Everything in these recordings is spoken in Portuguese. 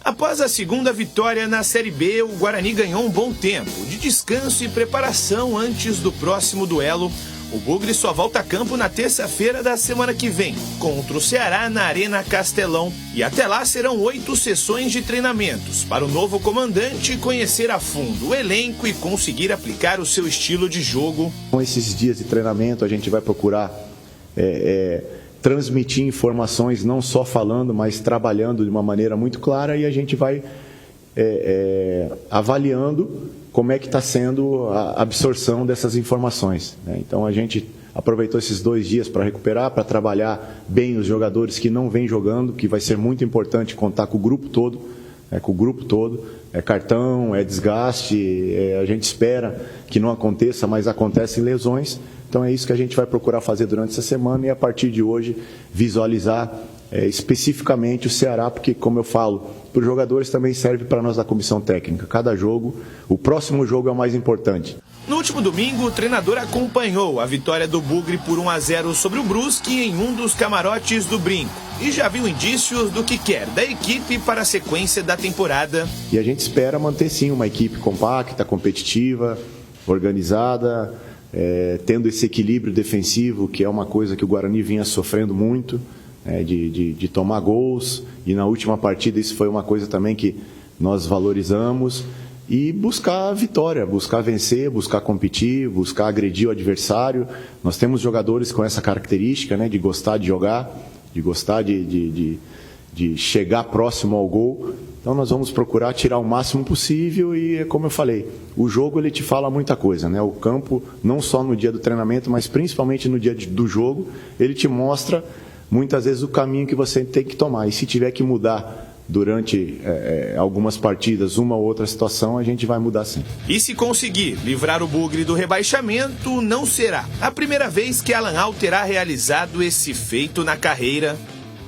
Após a segunda vitória na Série B, o Guarani ganhou um bom tempo de descanso e preparação antes do próximo duelo. O Bugre só volta a campo na terça-feira da semana que vem, contra o Ceará na Arena Castelão. E até lá serão 8 sessões de treinamentos para o novo comandante conhecer a fundo o elenco e conseguir aplicar o seu estilo de jogo. Com esses dias de treinamento, a gente vai procurar transmitir informações, não só falando, mas trabalhando de uma maneira muito clara, e a gente vai avaliando como é que está sendo a absorção dessas informações, né? Então a gente aproveitou esses 2 dias para recuperar, para trabalhar bem os jogadores que não vêm jogando, que vai ser muito importante contar com o grupo todo, é cartão, é desgaste, a gente espera que não aconteça, mas acontecem lesões. Então é isso que a gente vai procurar fazer durante essa semana e a partir de hoje visualizar especificamente o Ceará, porque, como eu falo, para os jogadores também serve para nós da comissão técnica. Cada jogo, o próximo jogo é o mais importante. No último domingo, o treinador acompanhou a vitória do Bugre por 1-0 sobre o Brusque em um dos camarotes do Brinco e já viu indícios do que quer da equipe para a sequência da temporada. E a gente espera manter sim uma equipe compacta, competitiva, organizada, tendo esse equilíbrio defensivo, que é uma coisa que o Guarani vinha sofrendo muito, de tomar gols, e na última partida isso foi uma coisa também que nós valorizamos, e buscar a vitória, buscar vencer, buscar competir, buscar agredir o adversário. Nós temos jogadores com essa característica, de gostar de jogar, de gostar de chegar próximo ao gol. Então nós vamos procurar tirar o máximo possível e, como eu falei, o jogo ele te fala muita coisa, né? O campo, não só no dia do treinamento, mas principalmente no dia do jogo, ele te mostra muitas vezes o caminho que você tem que tomar. E se tiver que mudar durante algumas partidas, uma ou outra situação, a gente vai mudar sim. E se conseguir livrar o Bugre do rebaixamento, não será a primeira vez que Alan Al terá realizado esse feito na carreira.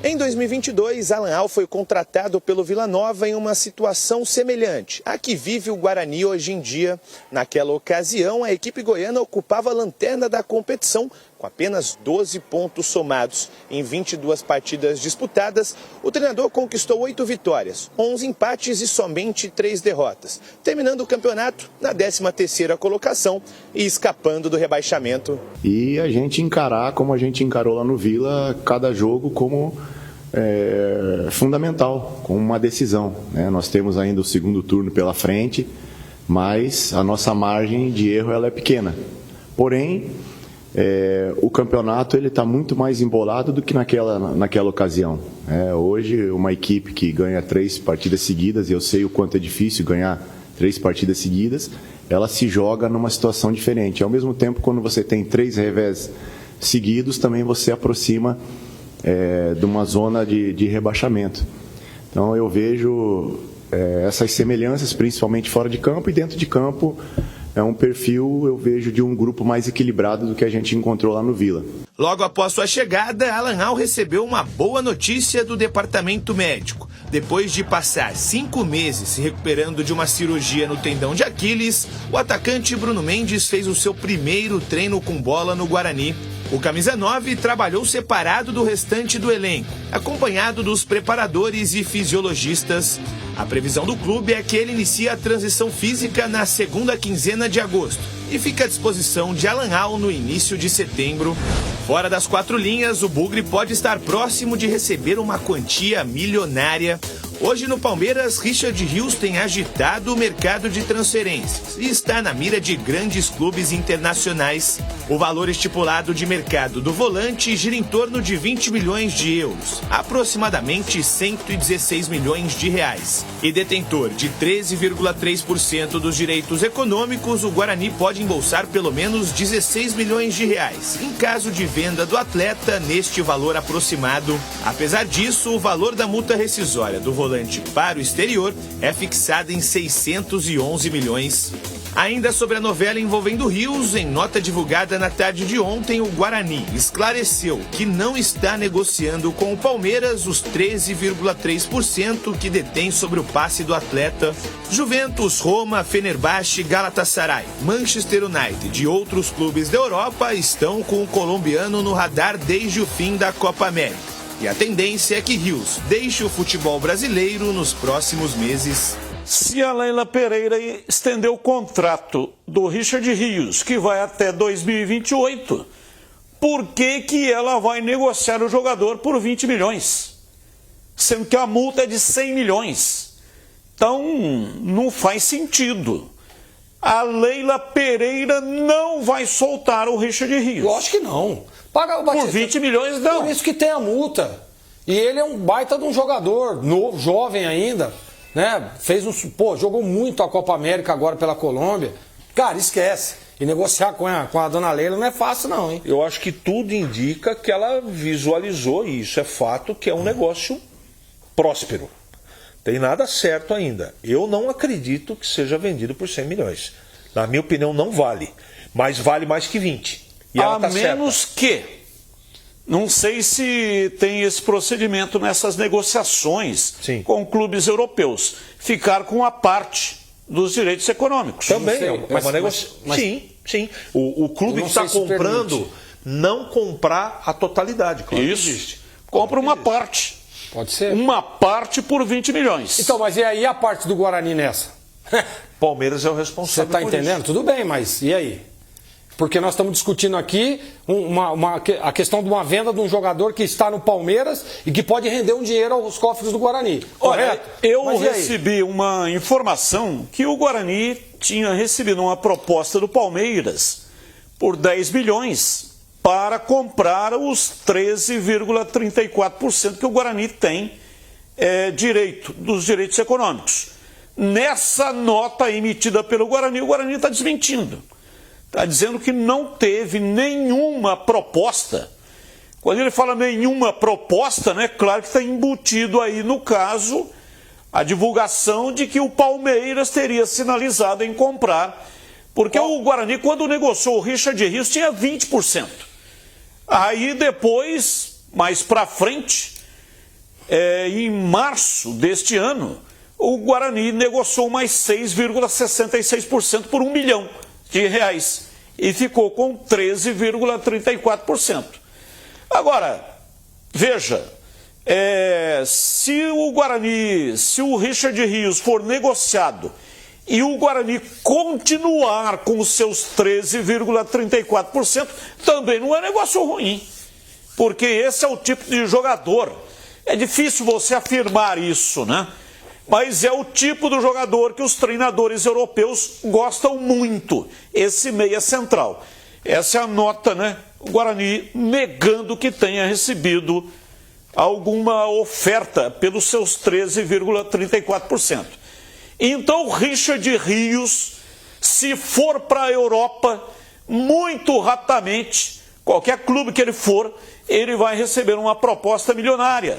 Em 2022, Alan Al foi contratado pelo Vila Nova em uma situação semelhante à que vive o Guarani hoje em dia. Naquela ocasião, a equipe goiana ocupava a lanterna da competição com apenas 12 pontos somados. Em 22 partidas disputadas, o treinador conquistou 8 vitórias, 11 empates e somente 3 derrotas, terminando o campeonato na 13ª colocação e escapando do rebaixamento. E a gente encarar, como a gente encarou lá no Vila, cada jogo como fundamental, como uma decisão, né? Nós temos ainda o segundo turno pela frente, mas a nossa margem de erro ela é pequena. Porém, o campeonato ele está muito mais embolado do que naquela ocasião. Hoje, uma equipe que ganha 3 partidas seguidas, e eu sei o quanto é difícil ganhar 3 partidas seguidas, ela se joga numa situação diferente. Ao mesmo tempo, quando você tem 3 revés seguidos, também você aproxima de uma zona de rebaixamento. Então eu vejo essas semelhanças, principalmente fora de campo, e dentro de campo é um perfil, eu vejo, de um grupo mais equilibrado do que a gente encontrou lá no Vila. Logo após sua chegada, Alan Al recebeu uma boa notícia do departamento médico. Depois de passar 5 meses se recuperando de uma cirurgia no tendão de Aquiles, o atacante Bruno Mendes fez o seu primeiro treino com bola no Guarani. O camisa 9 trabalhou separado do restante do elenco, acompanhado dos preparadores e fisiologistas. A previsão do clube é que ele inicie a transição física na segunda quinzena de agosto e fica à disposição de Alan Al no início de setembro. Fora das 4 linhas, o Bugre pode estar próximo de receber uma quantia milionária. Hoje no Palmeiras, Richard Rios tem agitado o mercado de transferências e está na mira de grandes clubes internacionais. O valor estipulado de mercado do volante gira em torno de 20 milhões de euros, aproximadamente 116 milhões de reais. E detentor de 13,3% dos direitos econômicos, o Guarani pode embolsar pelo menos 16 milhões de reais, em caso de venda do atleta neste valor aproximado. Apesar disso, o valor da multa rescisória do volante para o exterior é fixada em 611 milhões. Ainda sobre a novela envolvendo Rios, em nota divulgada na tarde de ontem, o Guarani esclareceu que não está negociando com o Palmeiras os 13,3% que detém sobre o passe do atleta. Juventus, Roma, Fenerbahçe, Galatasaray, Manchester United e outros clubes da Europa estão com o colombiano no radar desde o fim da Copa América. E a tendência é que Rios deixe o futebol brasileiro nos próximos meses. Se a Leila Pereira estender o contrato do Richard Rios, que vai até 2028, por que ela vai negociar o jogador por 20 milhões? Sendo que a multa é de 100 milhões. Então, não faz sentido. A Leila Pereira não vai soltar o Richard Rios. Eu acho que não. Paga o Batista. Por 20 milhões, não. Por isso que tem a multa. E ele é um baita de um jogador, novo, jovem ainda, né? Jogou muito a Copa América agora pela Colômbia. Cara, esquece. E negociar com a dona Leila não é fácil não, hein? Eu acho que tudo indica que ela visualizou, e isso é fato, que é um negócio próspero. Tem nada certo ainda. Eu não acredito que seja vendido por 100 milhões. Na minha opinião, não vale. Mas vale mais que 20. E ela a tá menos certa. que, não sei se tem esse procedimento nessas negociações Sim. com clubes europeus, ficar com a parte dos direitos econômicos. Também sei, é uma negociação. Sim, sim. O clube que está comprando, não comprar a totalidade. Claro. Isso. Compra uma parte. Pode ser. Uma parte por 20 milhões. Então, mas e aí a parte do Guarani nessa? Palmeiras é o Você responsável está por entendendo? isso. Tudo bem, mas e aí? Porque nós estamos discutindo aqui a questão de uma venda de um jogador que está no Palmeiras e que pode render um dinheiro aos cofres do Guarani. Olha, Correto? eu Mas e aí? recebi uma informação que o Guarani tinha recebido uma proposta do Palmeiras por 10 milhões para comprar os 13,34% que o Guarani tem direito, dos direitos econômicos. Nessa nota emitida pelo Guarani, o Guarani está desmentindo. Está dizendo que não teve nenhuma proposta. Quando ele fala nenhuma proposta, né, claro que está embutido aí, no caso, a divulgação de que o Palmeiras teria sinalizado em comprar. Porque o Guarani, quando negociou o Richard Rios, tinha 20%. Aí depois, mais para frente, em março deste ano, o Guarani negociou mais 6,66% por R$1 milhão e ficou com 13,34%. Agora, veja, se o Richard Rios for negociado e o Guarani continuar com os seus 13,34%, também não é negócio ruim, porque esse é o tipo de jogador. É difícil você afirmar isso, né? Mas é o tipo do jogador que os treinadores europeus gostam muito, esse meia central. Essa é a nota, né? O Guarani negando que tenha recebido alguma oferta pelos seus 13,34%. Então o Richard Rios, se for para a Europa, muito rapidamente, qualquer clube que ele for, ele vai receber uma proposta milionária.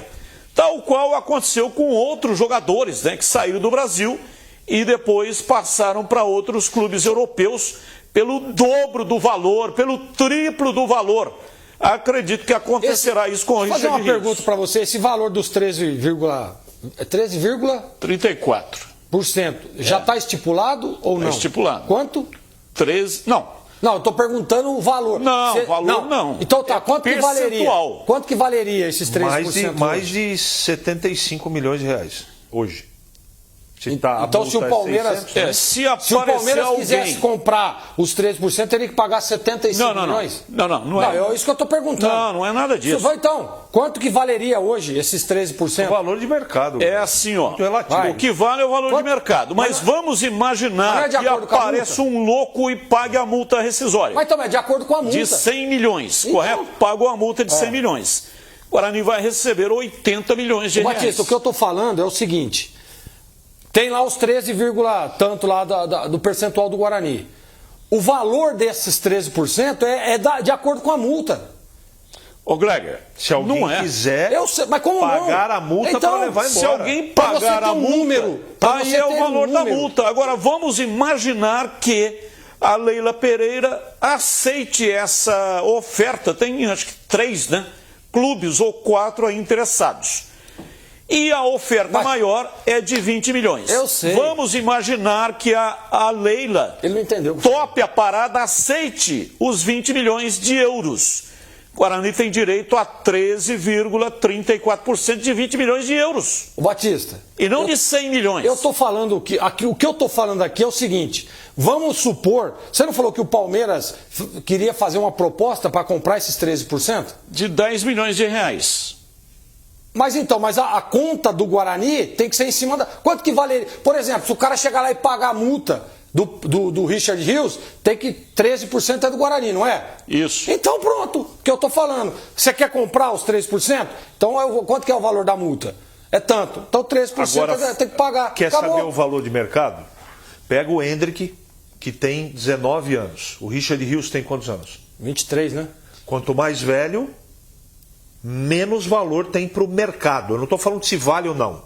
Tal qual aconteceu com outros jogadores, né, que saíram do Brasil e depois passaram para outros clubes europeus pelo dobro do valor, pelo triplo do valor. Acredito que acontecerá isso com o Richard Rios. Vou fazer uma pergunta para você. Esse valor dos 13,34% já está estipulado ou não? Está estipulado. Quanto? 13, não. Não, eu estou perguntando o valor. Não, o valor não. Então tá, quanto que valeria? Percentual. Quanto que valeria esses 13%? Mais de 75 milhões de reais hoje. Então se o Palmeiras, se o Palmeiras alguém quisesse comprar os 13%, teria que pagar 75 milhões? Não é. É isso que eu estou perguntando. Não é nada disso. Então, quanto que valeria hoje esses 13%? O valor de mercado. É assim, ó. Relativo. O que vale é o valor de mercado. Mas vamos imaginar que apareça um louco e pague a multa rescisória. Mas também é de acordo com a multa. De 100 milhões, correto? Pagou a multa de 100 milhões. O Guarani vai receber 80 milhões de reais. Batista, o que eu estou falando é o seguinte. Tem lá os 13, tanto lá do percentual do Guarani. O valor desses 13% é de acordo com a multa. Ô, Gleger, se alguém quiser mas como pagar não? a multa então, para levar embora. Se alguém pagar a multa, aí é o valor da multa. Agora, vamos imaginar que a Leila Pereira aceite essa oferta. Tem, acho que 3, né? Clubes ou 4 aí interessados. E a oferta maior é de 20 milhões. Eu sei. Vamos imaginar que a Leila Ele não entendeu. tope a parada, aceite os 20 milhões de euros. o Guarani tem direito a 13,34% de 20 milhões de euros. O Batista. E não de 100 milhões. Eu estou falando o que eu estou falando aqui é o seguinte: vamos supor, você não falou que o Palmeiras queria fazer uma proposta para comprar esses 13%? De 10 milhões de reais. Mas então, a conta do Guarani tem que ser em cima da. Quanto que vale? Por exemplo, se o cara chegar lá e pagar a multa do Richard Rios, tem que 13% é do Guarani, não é? Isso. Então pronto, o que eu estou falando. Você quer comprar os 3%? Então quanto que é o valor da multa? É tanto. Então 13% Agora, tem que pagar. Quer Acabou. saber o valor de mercado? Pega o Hendrick, que tem 19 anos. O Richard Rios tem quantos anos? 23, né? Quanto mais velho, menos valor tem para o mercado. Eu não estou falando se vale ou não.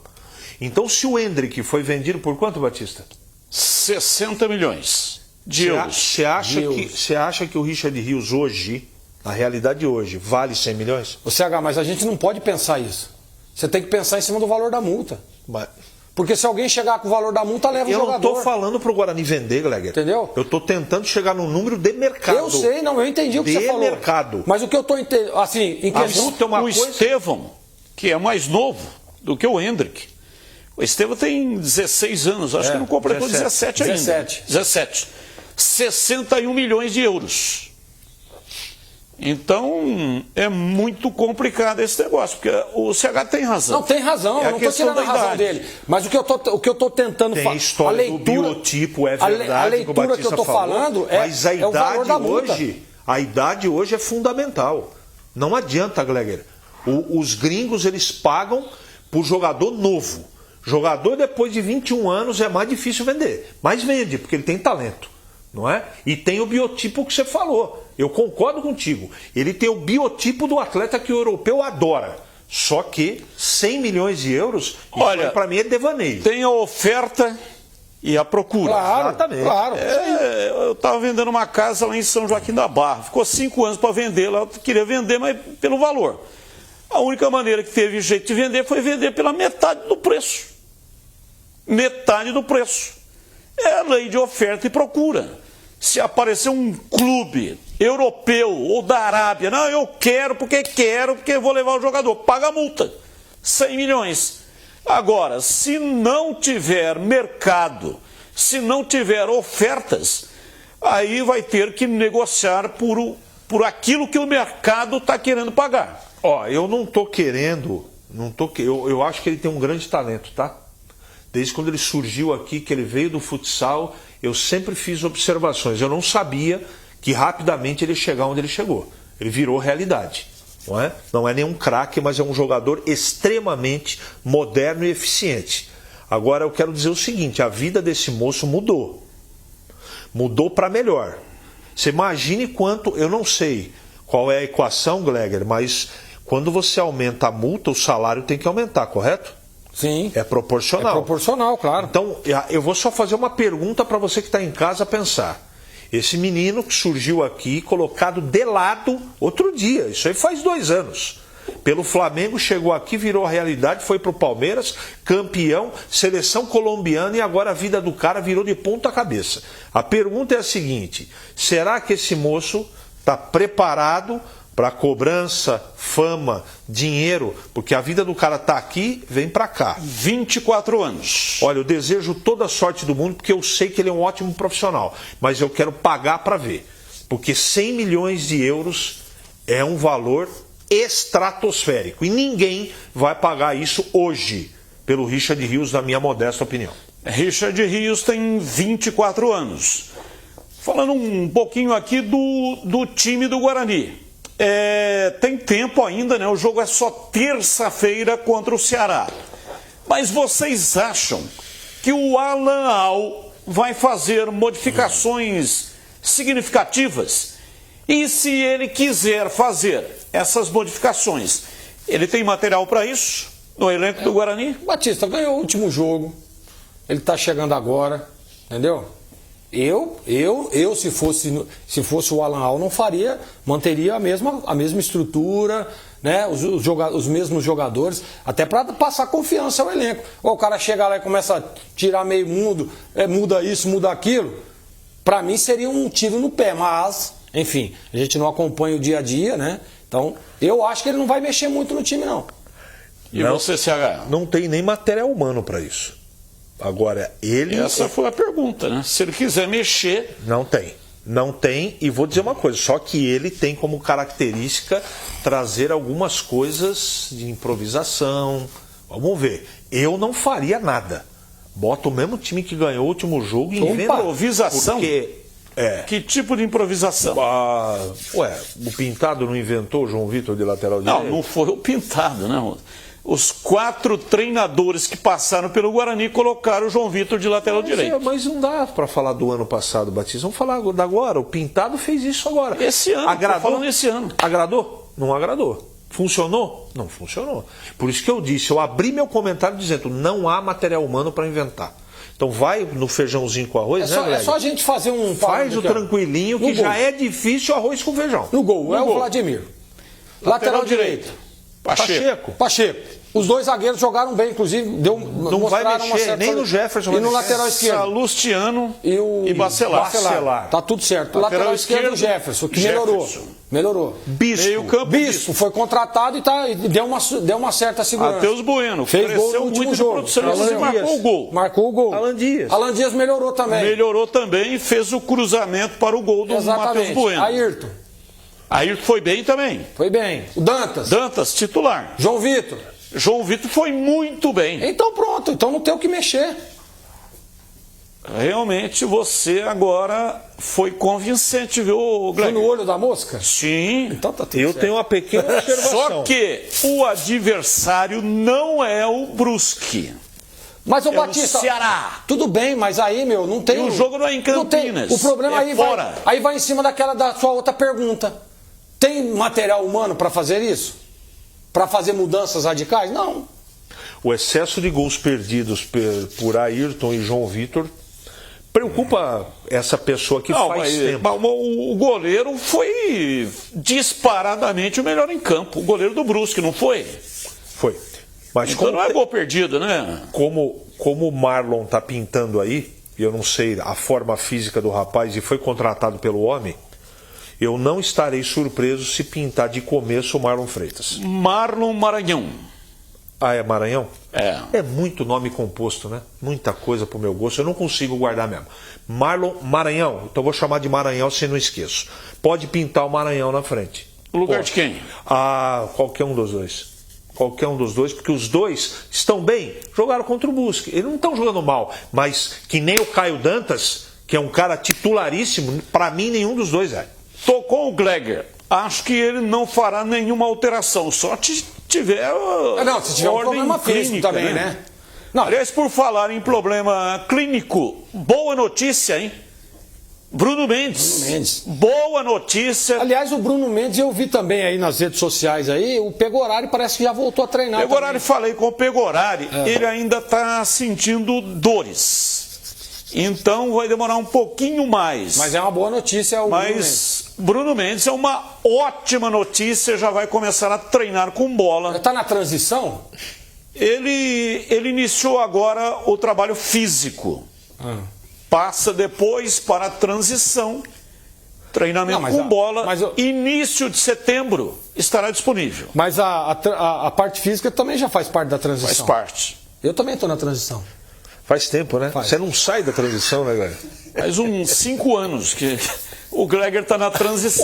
Então, se o Hendrick foi vendido por quanto, Batista? 60 milhões de euros. Você acha que o Richard Rios hoje, na realidade de hoje, vale 100 milhões? O CH, mas a gente não pode pensar isso. Você tem que pensar em cima do valor da multa. Mas... Porque se alguém chegar com o valor da multa, leva o jogador. Eu não estou falando para o Guarani vender, Gleger. Entendeu? Eu estou tentando chegar no número de mercado. Eu sei, não, eu entendi o que você falou. De mercado. Mas o que eu estou entendendo, assim, em questão... O Estevão, que é mais novo do que o Hendrick. O Estevão tem 16 anos, acho que não completou 17 ainda. 17. 61 milhões de euros. Então, é muito complicado esse negócio, porque o CH tem razão. Não, tem razão, eu não estou tirando a razão dele. Mas o que eu estou tentando falar... Tem a história do biotipo, é verdade, a leitura que eu estou falando mas a é o valor da multa. A idade hoje é fundamental. Não adianta, Gleger. Os gringos, eles pagam por jogador novo. Jogador depois de 21 anos é mais difícil vender. Mas vende, porque ele tem talento. Não é? E tem o biotipo que você falou. Eu concordo contigo. Ele tem o biotipo do atleta que o europeu adora. Só que 100 milhões de euros, olha, para mim é devaneio. Tem a oferta e a procura. Claro, exatamente. Claro. Eu estava vendendo uma casa lá em São Joaquim da Barra. Ficou 5 anos para vender. Lá eu queria vender, mas pelo valor. A única maneira que teve jeito de vender foi vender pela metade do preço. Metade do preço. É a lei de oferta e procura. Se aparecer um clube europeu ou da Arábia, não, eu quero porque vou levar o jogador, paga a multa, 100 milhões. Agora, se não tiver mercado, se não tiver ofertas, aí vai ter que negociar por aquilo que o mercado está querendo pagar. Ó, eu não estou querendo, eu acho que ele tem um grande talento, tá? Desde quando ele surgiu aqui, que ele veio do futsal, eu sempre fiz observações. Eu não sabia que rapidamente ele ia chegar onde ele chegou. Ele virou realidade. Não é nenhum craque, mas é um jogador extremamente moderno e eficiente. Agora eu quero dizer o seguinte, a vida desse moço mudou. Mudou para melhor. Você imagine quanto, eu não sei qual é a equação, Gleger, mas quando você aumenta a multa, o salário tem que aumentar, correto? Sim. É proporcional. É proporcional, claro. Então, eu vou só fazer uma pergunta para você que está em casa pensar. Esse menino que surgiu aqui, colocado de lado outro dia, isso aí faz 2 anos. Pelo Flamengo, chegou aqui, virou realidade, foi para o Palmeiras, campeão, seleção colombiana, e agora a vida do cara virou de ponta cabeça. A pergunta é a seguinte, será que esse moço está preparado para cobrança, fama, dinheiro, porque a vida do cara tá aqui, vem para cá. 24 anos. Olha, eu desejo toda a sorte do mundo, porque eu sei que ele é um ótimo profissional, mas eu quero pagar para ver, porque 100 milhões de euros é um valor estratosférico, e ninguém vai pagar isso hoje, pelo Richard Rios, na minha modesta opinião. Richard Rios tem 24 anos. Falando um pouquinho aqui do time do Guarani. Tem tempo ainda, né? O jogo é só terça-feira contra o Ceará. Mas vocês acham que o Alan Al vai fazer modificações significativas? E se ele quiser fazer essas modificações, ele tem material para isso no elenco do Guarani? Batista ganhou o último jogo. Ele está chegando agora, entendeu? Eu se fosse o Alan Al, não faria, manteria a mesma estrutura, né? Os mesmos jogadores, até para passar confiança ao elenco. Ou o cara chega lá e começa a tirar meio mundo, muda isso, muda aquilo. Para mim seria um tiro no pé, mas, enfim, a gente não acompanha o dia a dia, né? Então, eu acho que ele não vai mexer muito no time, não. E Não. você, CH? Não tem nem material humano para isso. Agora, ele... Essa foi a pergunta, né? Se ele quiser mexer... Não tem. Não tem, e vou dizer uma coisa, só que ele tem como característica trazer algumas coisas de improvisação. Vamos ver. Eu não faria nada. Bota o mesmo time que ganhou o último jogo e inventa. Improvisação? Porque, Que tipo de improvisação? o Pintado não inventou o João Vitor de lateral direito? Não foi o Pintado, né? Os 4 treinadores que passaram pelo Guarani colocaram o João Vitor de lateral direito. Mas não dá para falar do ano passado, Batista. Vamos falar da agora. O Pintado fez isso agora. Esse ano, agradou? tô falando esse ano. Agradou? Não agradou. Funcionou? Não funcionou. Por isso que eu disse, eu abri meu comentário dizendo, não há material humano para inventar. Então vai no feijãozinho com arroz, né, Greg? É só a gente fazer um... Faz o tranquilinho, que já é difícil arroz com feijão. No gol, No é o gol. Vladimir. Lateral direito. Pacheco. Os dois zagueiros jogaram bem, inclusive. Não vai mexer, nem no Jefferson. E no lateral esquerdo. Salustiano E Bacelar. Tá tudo certo. O lateral esquerdo, o Jefferson, que melhorou. Bispo foi contratado e deu uma certa segurança. Matheus Bueno. Fez gol Cresceu no último muito de jogo. produção e marcou o gol. Marcou o gol. Alan Dias melhorou também. Melhorou também e fez o cruzamento para o gol do Matheus Bueno. Ayrton foi bem também. Foi bem. O Dantas, titular. João Vitor foi muito bem. Então pronto, então não tem o que mexer. Realmente você agora foi convincente, viu, Foi Gleber? no olho da mosca? Sim. Então tá tudo Eu certo. tenho uma pequena observação. Só que o adversário não é o Brusque. Mas o É Batista, o Ceará. tudo bem, mas aí, meu, não tem... E o jogo não é em Campinas. O problema é fora. aí vai em cima da sua outra pergunta. Tem material humano para fazer isso? Para fazer mudanças radicais? Não. O excesso de gols perdidos por Ayrton e João Vitor preocupa essa pessoa que faz tempo. O goleiro foi disparadamente o melhor em campo. O goleiro do Brusque, não foi? Foi. Mas Então não é gol perdido, né? como o Marlon está pintando aí, e eu não sei a forma física do rapaz e foi contratado pelo homem, eu não estarei surpreso se pintar de começo o Marlon Freitas. Marlon Maranhão. Ah, é Maranhão? É. É muito nome composto, né? Muita coisa pro meu gosto, eu não consigo guardar mesmo. Marlon Maranhão, então vou chamar de Maranhão se não esqueço. Pode pintar o Maranhão na frente. No lugar Pode. de quem? Ah, qualquer um dos dois. Qualquer um dos dois, porque os dois estão bem, jogaram contra o Brusque. Eles não estão jogando mal, mas que nem o Caio Dantas, que é um cara titularíssimo, para mim nenhum dos dois é. Tocou o Gleger. Acho que ele não fará nenhuma alteração, só se tiver Se tiver um problema físico também, né? Não. Aliás, por falar em problema clínico, boa notícia, hein? Bruno Mendes. Boa notícia. Aliás, o Bruno Mendes, eu vi também aí nas redes sociais aí, o Pegorari parece que já voltou a treinar. Pegorari, falei com o Pegorari, ele ainda está sentindo dores. Então vai demorar um pouquinho mais. Mas é uma boa notícia o Bruno Mendes. Mas Bruno Mendes é uma ótima notícia, já vai começar a treinar com bola. Está na transição? Ele iniciou agora o trabalho físico. Passa depois para a transição. Treinamento com bola. Início de setembro estará disponível. Mas a parte física também já faz parte da transição. Faz parte. Eu também estou na transição. Faz tempo, né? Faz. Você não sai da transição, né, galera? Faz uns 5 anos que o Gleger está na transição.